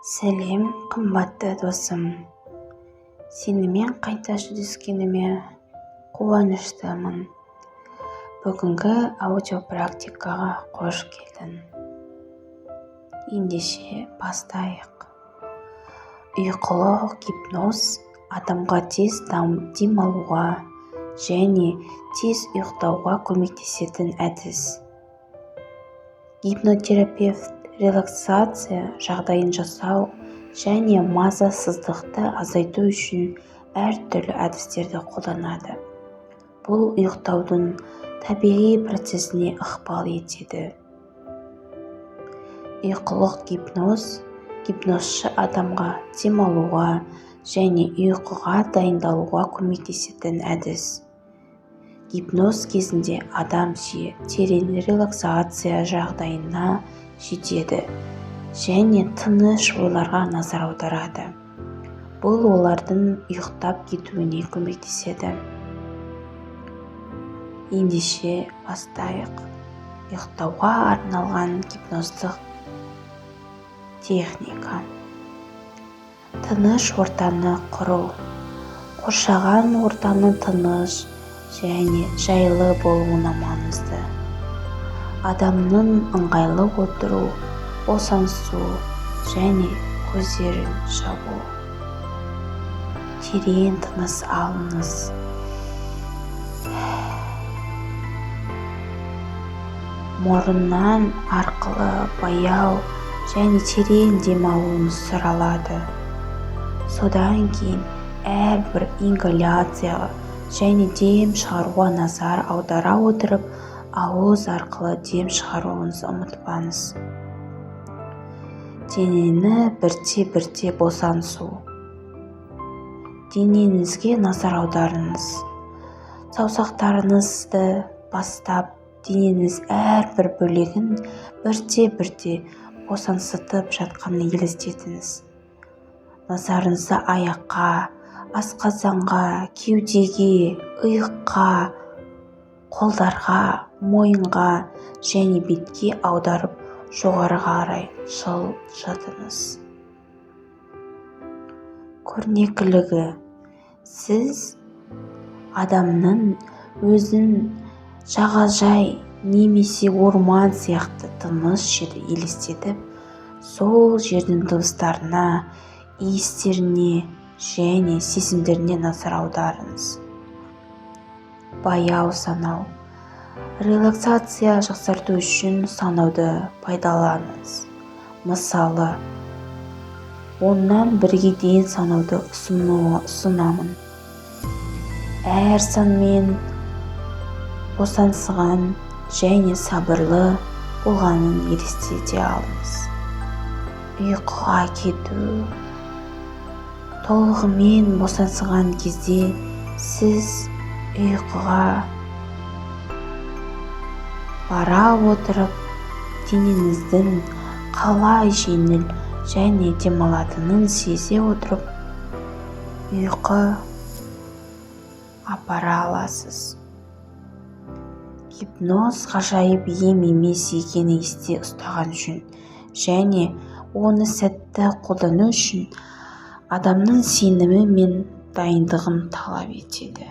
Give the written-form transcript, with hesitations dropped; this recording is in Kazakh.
Сәлем, қымбатты досым. Сенімен қайта жүздескеніме қуаныштымын. Бүгінгі аудиопрактикаға қош келдің. Ендеше бастайық. Ұйқылы гипноз адамға тез демалуға және тез ұйықтауға көмектесетін әдіс. Гипнотерапевт релаксация жағдайын жасау және мазасыздықты азайту үшін әртүрлі әдістерді қолданады. Бұл ұйықтаудың табиғи процесіне ықпал етеді. Ұйқылық гипнозшы адамға демалуға және ұйқыға дайындалуға көмектесетін әдіс. Гипноз кезінде адам терең релаксация жағдайына жетеді және тыныш ойларға назар аударады. Бұл олардың ұйықтап кетуіне көмектеседі. Ендеше бастайық. Ұйықтауға арналған гипноздық техника. Тыныш ортаны құру. Қоршаған ортаны тыныш және жайлы болуына маңызды. Адамның ыңғайлы отыру, босаңсу және көздерін жабу. Терең тыныс алыңыз. Мұрыннан арқылы баяу және терең демалуыңыз сұралады. Содан кейін әрбір ингаляцияға және дем шығаруға назар аудара отырып, ауыз арқылы дем шығаруыңызды ұмытпаңыз. Денені бірте-бірте босаңсу. Денеңізге назар аударыңыз. Саусақтарыңызды бастап, денеңіз әрбір бөлігін бірте-бірте босаңсытып жатқанын елестетіңіз. Назарыңызды аяққа, асқазанға, кеудеге, иыққа, қолдарға, мойынға және бетке аударып жоғарыға қарай жылжытыңыз. Көрнекілігі: сіз адамның өзін жағажай немесе орман сияқты тыныш жерді елестетіп, сол жердің дыбыстарына, иістеріне және сезімдеріне назар аударыңыз. Баяу санау. Релаксация жақсарту үшін санауды пайдаланыңыз. Мысалы, 10-нан 1-ге дейін санауды ұсынамын. Әр санмен босаңсыған және сабырлы болғанын елестете алыңыз. Ұйқыға кету. Толығымен босаңсыған кезде сіз ұйқыға бара отырып, денеңіздің қалай жеңіл және демалатынын сезе отырып, ұйқы апара аласыз. Гипноз ғажайып ем емес екенін есте ұстаған жөн және оны сәтті қолдану үшін адамның сенімі мен дайындығын талап етеді.